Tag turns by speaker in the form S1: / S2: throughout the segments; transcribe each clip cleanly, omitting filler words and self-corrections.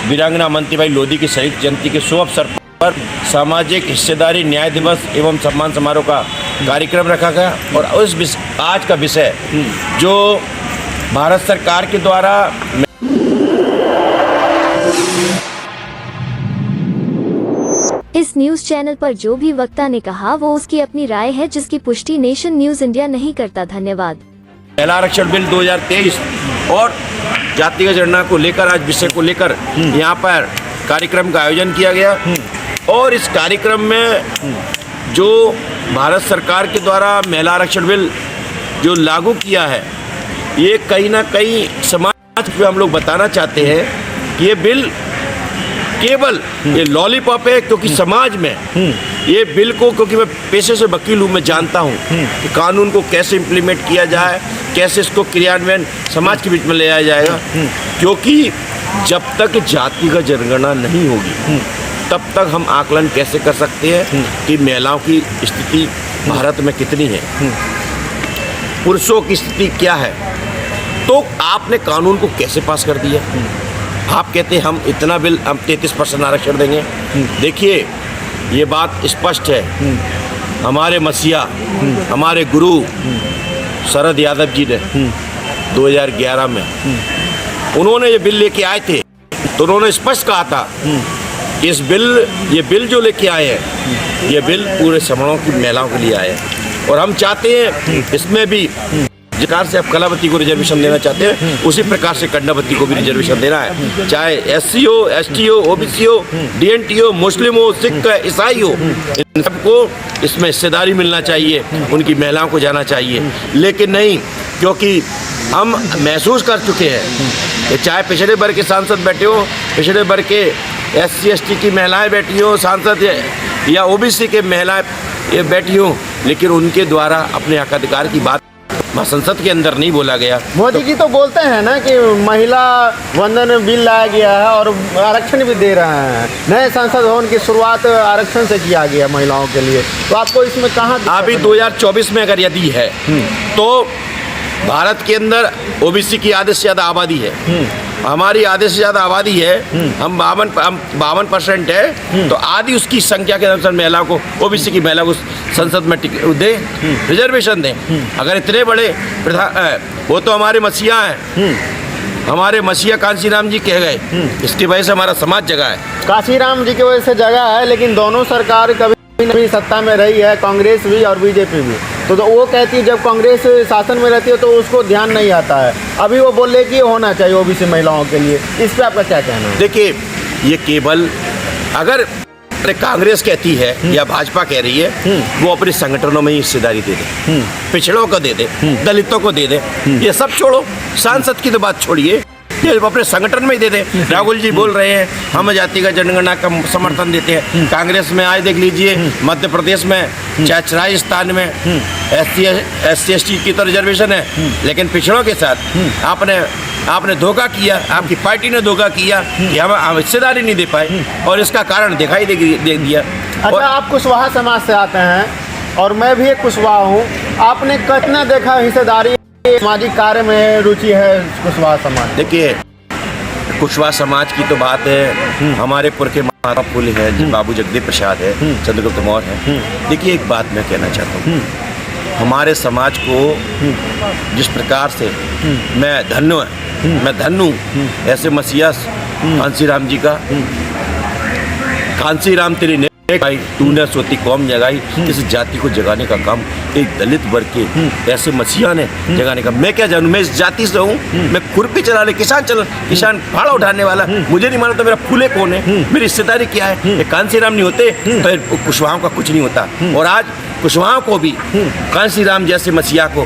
S1: वीरांगना अमंतीबाई लोधी की शहीद जयंती के शुभ अवसर पर सामाजिक हिस्सेदारी न्याय दिवस एवं सम्मान समारोह का कार्यक्रम रखा गया। और उस आज का विषय जो भारत सरकार के द्वारा
S2: इस न्यूज चैनल पर जो भी वक्ता ने कहा वो उसकी अपनी राय है, जिसकी पुष्टि नेशन न्यूज इंडिया नहीं करता। धन्यवाद।
S1: महिला आरक्षण बिल 2023 और जातिगत जनगणना को लेकर आज विषय को लेकर यहाँ पर कार्यक्रम का आयोजन किया गया। और इस कार्यक्रम में जो भारत सरकार के द्वारा महिला आरक्षण बिल जो लागू किया है, ये कहीं ना कहीं समाज पे हम लोग बताना चाहते हैं कि ये बिल केवल ये लॉलीपॉप है, क्योंकि समाज में ये बिल को, क्योंकि मैं पेशे से वकील हूँ, मैं जानता हूँ कि कानून को कैसे इम्प्लीमेंट किया जाए, कैसे इसको क्रियान्वयन समाज के बीच में ले आया जाएगा। क्योंकि जब तक जातिगत जनगणना नहीं होगी तब तक हम आकलन कैसे कर सकते हैं कि महिलाओं की स्थिति भारत में कितनी है, पुरुषों की स्थिति क्या है। तो आपने कानून को कैसे पास कर दिया? आप कहते हैं हम इतना बिल, हम 33% आरक्षण देंगे। देखिए, ये बात स्पष्ट है। हमारे मसीहा, हमारे गुरु शरद यादव जी ने 2011 में उन्होंने ये बिल लेके आए थे, तो उन्होंने स्पष्ट कहा था कि ये बिल जो लेके आए हैं, ये बिल पूरे समानों की महिलाओं के लिए आए हैं। और हम चाहते हैं इसमें भी जिस प्रकार से आप कलावती को रिजर्वेशन देना चाहते हैं, उसी प्रकार से कंडावती को भी रिजर्वेशन देना है। चाहे SC हो, ST हो, OBC हो, DNT हो, मुस्लिम हो, सिख, ईसाई हो, इन सबको इसमें हिस्सेदारी मिलना चाहिए, उनकी महिलाओं को जाना चाहिए। लेकिन नहीं, क्योंकि हम महसूस कर चुके हैं कि चाहे पिछड़े वर्ग के सांसद बैठे हो, पिछड़े वर्ग के SC ST की महिलाएं बैठी हो सांसद, या OBC के महिलाएं ये बैठी हो, लेकिन उनके द्वारा अपने हक अधिकार की बात संसद के अंदर नहीं बोला गया।
S3: मोदी जी तो बोलते हैं ना कि महिला वंदन बिल लाया गया है और आरक्षण भी दे रहे हैं। नए संसद भवन की शुरुआत आरक्षण से किया गया महिलाओं के लिए, तो आपको इसमें कहाँ
S1: अभी 2024 में अगर यदि है तो भारत के अंदर OBC की आधे से ज़्यादा आबादी है, हमारी आधे से ज़्यादा आबादी है, हम 52% है, तो आधी उसकी संख्या के अनुसार महिलाओं को, OBC की महिला को संसद में दे, रिजर्वेशन दें। अगर इतने बड़े वो तो हमारे मसीहा हैं, हमारे मसीहा कांशीराम जी कह गए, इसकी वजह से हमारा समाज जगा है।
S3: कांशीराम जी की वजह से जगह है, लेकिन दोनों सरकार कभी भी सत्ता में रही है, कांग्रेस भी और BJP भी। तो वो कहती है जब कांग्रेस शासन में रहती है तो उसको ध्यान नहीं आता है। अभी वो बोले कि होना चाहिए OBC महिलाओं के लिए, इस पर आपका क्या कहना है?
S1: देखिए, ये केवल अगर कांग्रेस कहती है या भाजपा कह रही है, वो अपने संगठनों में ही हिस्सेदारी दे दे, पिछड़ों को दे दे, दलितों को दे दे, ये सब छोड़ो, सांसद की तो बात छोड़िए, ये अपने संगठन में ही दे दे। राहुल जी बोल रहे हैं हम जातिगत जनगणना का समर्थन देते हैं, कांग्रेस में आज देख लीजिए, मध्य प्रदेश में चाहे राजस्थान में SC ST की तो रिजर्वेशन है, लेकिन पिछड़ों के साथ आपने धोखा किया, आपकी पार्टी ने धोखा किया कि हम हिस्सेदारी नहीं दे पाए, और इसका कारण दिखाई दे दिया।
S3: अच्छा, आप कुशवाहा समाज से आते हैं और मैं भी एक कुशवाहा हूँ, आपने कितना देखा हिस्सेदारी सामाजिक कार्य में रुचि है कुशवाहा समाज?
S1: देखिए, कुशवाहा समाज की तो बात है, हमारे पुरखे महात्मा फुले हैं, बाबू जगदेव प्रसाद है, चंद्रगुप्त मौर्य है। देखिए, एक बात मैं कहना चाहता हूँ, हमारे समाज को जिस प्रकार से मैं धन्य हूँ, ऐसे मसीहा कांशीराम जी का, कांशीराम तेरी भाई तूने सोती कौम जगाई, इस जाति को जगाने का काम एक दलित वर्ग के ऐसे मसीहा ने जगाने का। मैं क्या जानूं, मैं इस जाति से हूँ, मैं खुरपी चलाने, किसान फाड़ा उठाने वाला, मुझे नहीं मालूम तो मेरा फूले कौन है, मेरी रिश्तेदारी क्या है। ये कांशीराम नहीं होते तो कुशवाहाओं का कुछ नहीं होता। और आज कुशवाहाओं को भी कांशीराम जैसे मसीहा को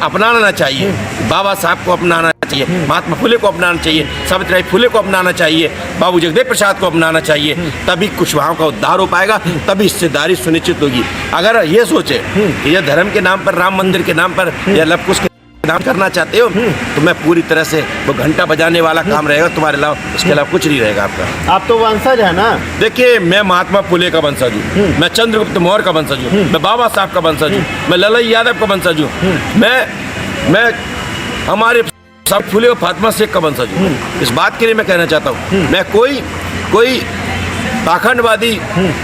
S1: अपनाना चाहिए, बाबा साहब को अपनाना चाहिए, महात्मा फुले को अपनाना चाहिए, सावित्रीबाई फुले को अपनाना चाहिए, बाबू जगदेव प्रसाद को अपनाना चाहिए, तभी कुशवाहाओं का उद्धार हो पाएगा, तभी हिस्सेदारी सुनिश्चित होगी। अगर ये सोचे कि ये धर्म के नाम पर, राम मंदिर के नाम पर या लवकुश के नाम करना चाहते हो, तो मैं पूरी तरह से वो घंटा बजाने वाला काम रहेगा तुम्हारे अलावा, इसके अलावा कुछ नहीं रहेगा आपका।
S3: आप तो वंशज है ना?
S1: देखिए, मैं महात्मा फुले का वंशज हूँ, मैं चंद्रगुप्त मौर्य का वंशज हूँ, मैं बाबा साहब का वंशज हूँ, मैं ललई यादव का वंशज हूँ, मैं हमारे सब फूले और फातिमा शेख का वंशज हूँ। इस बात के लिए मैं कहना चाहता हूँ, मैं कोई पाखंडवादी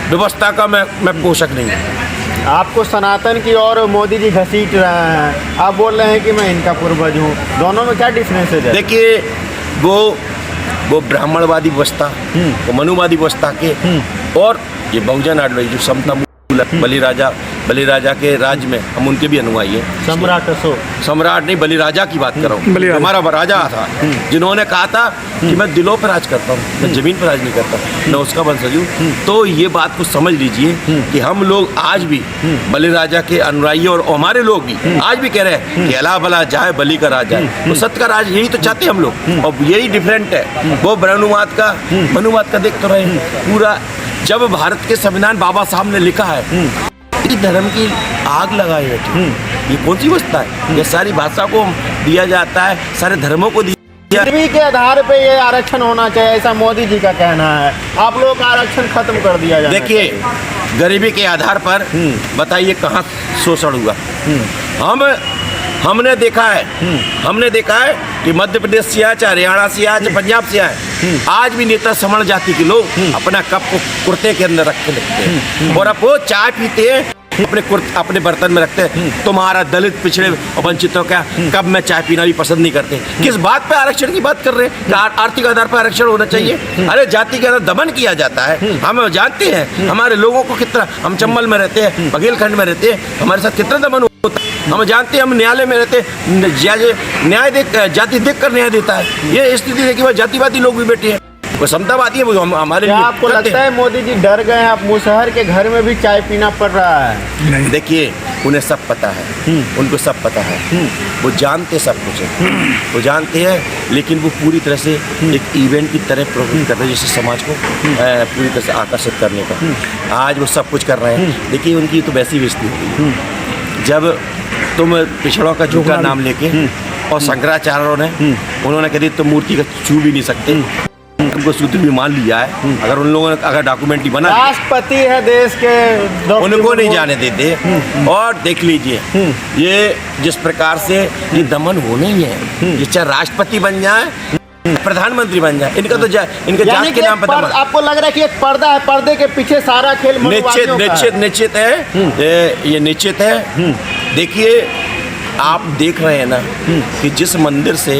S1: व्यवस्था का मैं पोषक नहीं हूँ।
S3: आपको सनातन की और मोदी जी घसीट रहे हैं, आप बोल रहे हैं कि मैं इनका पूर्वज हूँ, दोनों में क्या डिफरेंसेज है?
S1: देखिए, वो ब्राह्मणवादी व्यवस्था, वो मनुवादी व्यवस्था के और ये बहुजन आइडियोलॉजी जो समता बलिराजा के राज्य में हम उनके भी अनुयायी हैं। सम्राट नहीं, बलिराजा की बात कर रहा हूँ। हमारा राजा था जिन्होंने कहा था कि मैं दिलों पर राज करता हूँ, मैं जमीन पर राज नहीं करता, मैं उसका वंशज हूँ। तो ये बात को समझ लीजिए कि हम लोग आज भी बलिराजा के अनुयायी और हमारे लोग भी आज भी कह रहे हैं कि अला भला जाए बलि का राज जाए, तो सत्य का राज यही तो चाहते हैं हम लोग। और यही डिफरेंट है, वो मनुवाद का देख तो रहे हैं पूरा। जब भारत के संविधान बाबा साहब ने लिखा है, धर्म की आग लगाई है, ये कौन सी व्यवस्था है? ये सारी भाषा को दिया जाता है, सारे धर्मों को दिया।
S3: गरीबी के आधार पे ये आरक्षण होना चाहिए, ऐसा मोदी जी का कहना है। आप लोग का आरक्षण खत्म कर दिया जाए।
S1: देखिए, गरीबी के आधार पर बताइए कहाँ शोषण हुआ? हमने देखा है कि मध्य प्रदेश से आए, चाहे हरियाणा से आए, चाहे पंजाब से आए, आज भी नेता समण जाति के लोग अपना कप को कुर्ते के अंदर रख के रखते हैं और अब वो चाय पीते हैं अपने बर्तन में रखते हैं। तुम्हारा दलित पिछड़े और वंचितों का कब में चाय पीना भी पसंद नहीं करते। किस बात पे आरक्षण की बात कर रहे हैं? आर्थिक आधार पर आरक्षण होना चाहिए? अरे जाति के अंदर दमन किया जाता है, हम जानते हैं। हमारे लोगों को कितना, हम चंबल में रहते हैं, बघेलखंड में रहते हैं, हमारे साथ कितना दमन होता है, हम जानते हैं। हम न्यायालय में रहते हैं, न्याय जाति देख कर न्याय देता है। ये स्थिति देखिए, वह जातिवादी लोग भी बैठे हैं, वो समतावादी है, वो हमारे लिए।
S3: आपको लगता है मोदी जी डर गए हैं? आप मुसहर के घर में भी चाय पीना पड़ रहा है।
S1: देखिए, उन्हें सब पता है, उनको सब पता है, वो जानते सब कुछ है, वो जानते हैं, लेकिन वो पूरी तरह से एक इवेंट की तरह प्रवृत्त कर रहे हैं, जैसे समाज को पूरी तरह से आकर्षित करने का। आज वो सब कुछ कर रहे हैं। देखिए, उनकी तो वैसी बेइज्जती होगी जब तुम पिछड़ों का झूठा नाम लेके, और शंकराचार्यों ने उन्होंने कह दिया तुम मूर्ति का छू भी नहीं सकते, उनको सूत्र भी मान लिया है। अगर उन लोगों ने अगर डॉक्यूमेंट ही बना,
S3: राष्ट्रपति है देश के,
S1: उनको नहीं जाने देते। और देख लीजिए, ये जिस प्रकार से ये दमन होना ही है, ये चाहे राष्ट्रपति बन जाए, प्रधानमंत्री बन जाए, इनका तो इनके जात के नाम पर दमन।
S3: आपको लग रहा है कि एक पर्दा है, पर्दे के पीछे सारा खेल
S1: निश्चित है, ये निश्चित है। देखिए, आप देख रहे हैं ना कि जिस मंदिर से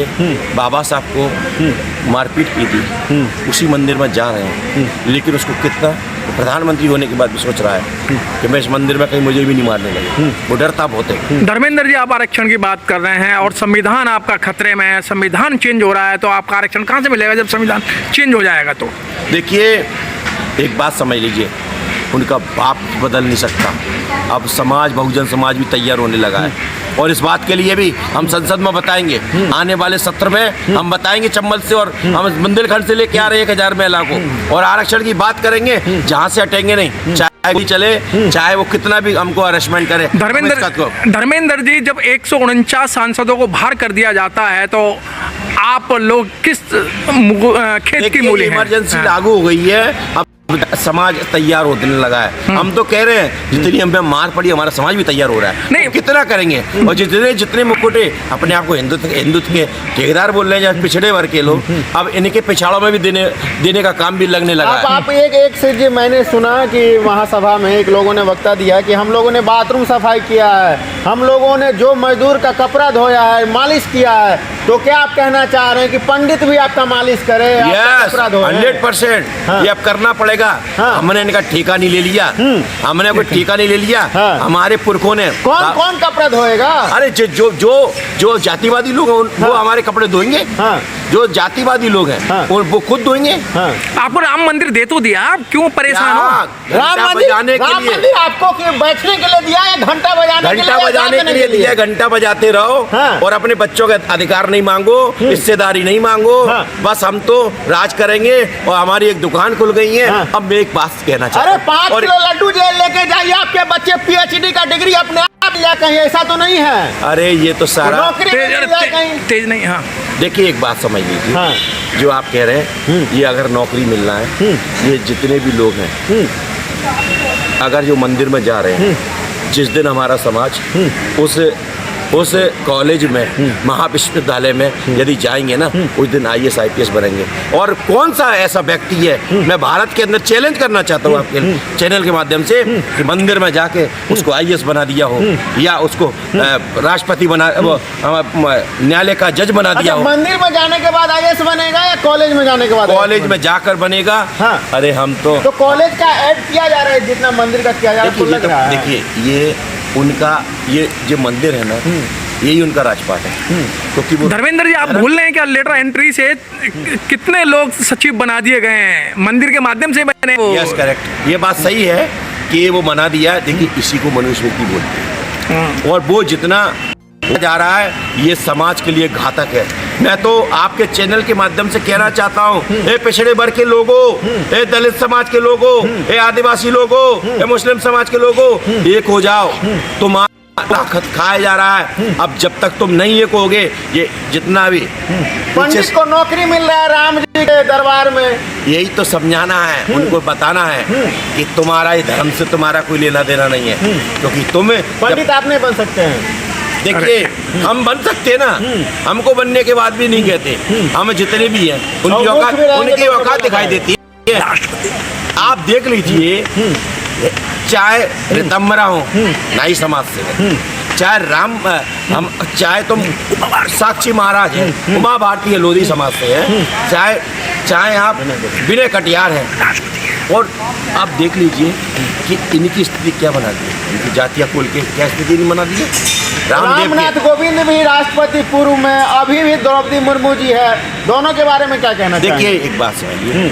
S1: बाबा साहब को मारपीट की थी, उसी मंदिर में जा रहे हैं, लेकिन उसको कितना प्रधानमंत्री होने के बाद भी सोच रहा है कि मैं इस मंदिर में कहीं मुझे भी नहीं मारने लगे। वो डरता बहुत है।
S4: धर्मेंद्र जी, आप आरक्षण की बात कर रहे हैं और संविधान आपका खतरे में है, संविधान चेंज हो रहा है, तो आपका आरक्षण कहाँ से मिलेगा जब संविधान चेंज हो जाएगा? तो
S1: देखिए, एक बात समझ लीजिए, उनका बाप बदल नहीं सकता। अब समाज, बहुजन समाज भी तैयार होने लगा है, और इस बात के लिए भी हम संसद में बताएंगे, आने वाले सत्र में हम बताएंगे चंबल से, और हम बुंदेलखंड से लेके आ रहे हैं 1000 महिला को, और आरक्षण की बात करेंगे, जहाँ से हटेंगे नहीं, चाहे भी चले, चाहे वो कितना भी हमको अरेस्टमेंट करे।
S4: धर्मेंद्र जी, जब 149 सांसदों को बाहर कर दिया जाता है, तो आप लोग किस खेत की मूली हैं?
S1: इमरजेंसी लागू हो गई है, अब समाज तैयार होने लगा है। हम तो कह रहे हैं जितनी हम पे मार पड़ी, हमारा समाज भी तैयार हो रहा है। नहीं, कितना करेंगे? और जितने मुकुटे अपने आप को हिंदुत्व के ठेकेदार बोल रहे हैं, पिछड़े वर्ग के लोग, अब इनके पिछाड़ों में भी देने का काम भी लगने लगा है।
S3: आप एक से मैंने सुना कि वहाँ सभा में एक लोगों ने वक्ता दिया कि हम लोगों ने बाथरूम सफाई किया है, हम लोगों ने जो मजदूर का कपड़ा धोया है, मालिश किया है। तो क्या आप कहना चाह रहे हैं कि पंडित भी आपका मालिश करे?
S1: 100% ये अब करना पड़ेगा। हमने इनका ठेका नहीं ले लिया, हमने कोई ठेका नहीं ले लिया। हमारे पुरखों ने
S3: कौन कपड़ा धोएगा?
S1: अरे जो जातिवादी लोग हैं वो हमारे कपड़े धोएंगे। जो जातिवादी लोग हैं वो खुद धोएंगे।
S4: आपको राम मंदिर दे तो दिया, आप क्यों परेशान हो?
S3: राम मंदिर आपको बैठने के लिए दिया है, घंटा बजाने के लिए दिया?
S1: घंटा बजाते रहो और अपने बच्चों के अधिकार नहीं मांगो, हिस्सेदारी नहीं मांगो। बस हम तो राज करेंगे, और हमारी एक दुकान खुल गई है। अब मैं एक बात कहना चाहता हूँ,
S3: 5 किलो लड्डू जेल लेके जाइए, आपके बच्चे PhD का डिग्री अपने आप लिया कहीं, ऐसा तो नहीं है?
S1: अरे ये तो सारा
S4: तेज नहीं। हाँ,
S1: देखिए, एक बात समझ लीजिए, जो आप कह रहे हैं, ये अगर नौकरी मिलना है, ये जितने भी लोग हैं, अगर जो मंदिर में जा रहे हैं, जिस दिन हमारा समाज उस उस कॉलेज में महाविश्वविद्यालय में यदि जाएंगे ना, उस दिन IAS IPS बनेंगे। और कौन सा ऐसा व्यक्ति है, मैं भारत के अंदर चैलेंज करना चाहता हूँ आपके चैनल के माध्यम से, कि मंदिर में जाके उसको IAS बना दिया हो, या उसको राष्ट्रपति बना, न्यायालय का जज बना दिया हो।
S3: मंदिर में जाने के बाद IAS बनेगा या कॉलेज में जाने के बाद?
S1: कॉलेज में जाकर बनेगा।
S3: हाँ।
S1: अरे हम तो
S3: कॉलेज का ऐड किया जा रहा है जितना मंदिर का किया जा रहा है।
S1: देखिए ये उनका, ये जो मंदिर है ना, यही उनका राजपाट है। क्योंकि वो
S4: धर्मेंद्र जी, आप भूल रहे हैं क्या, लेटर एंट्री से कितने लोग सचिव बना दिए गए हैं, मंदिर के माध्यम से बने वो।
S1: यस करेक्ट, ये बात सही है कि वो बना दिया। देखिए इसी को मनुस्मृति बोलते हैं, और वो जितना जा रहा है ये समाज के लिए घातक है। मैं तो आपके चैनल के माध्यम से कहना चाहता हूँ, ए पिछड़े वर्ग के लोगों, ए दलित समाज के लोगों, ए आदिवासी लोगों, ए मुस्लिम समाज के लोगों, एक हो जाओ। तुम्हारा खत खाया जा रहा है। अब जब तक तुम नहीं एक होगे, ये जितना भी
S3: पंडित को नौकरी मिल रहा है राम जी के दरबार में,
S1: यही तो समझाना है, उनको बताना है कि तुम्हारा ये धर्म से तुम्हारा कोई लेना देना नहीं है। क्योंकि तुम
S3: पंडित आप नहीं बन सकते हैं।
S1: देखिए हम बन सकते हैं ना, हमको बनने के बाद भी नहीं कहते, हम जितने भी हैं उनकी औकात दिखाई देती है। आप देख लीजिए, चाहे रितंबरा हो नाई समाज से, चाहे चाहे तुम साक्षी महाराज हैं, उमा भारती लोधी समाज से है, चाहे आप विनय कटियार हैं, और आप देख लीजिए कि इनकी स्थिति क्या बना दी है, इनकी जातिया कुल के क्या स्थिति नहीं बना दी है।
S3: रामनाथ कोविंद भी राष्ट्रपति पूर्व में, अभी भी द्रौपदी मुर्मू जी है, दोनों के बारे में क्या कहना चाहिए?
S1: देखिए एक बात समझिए,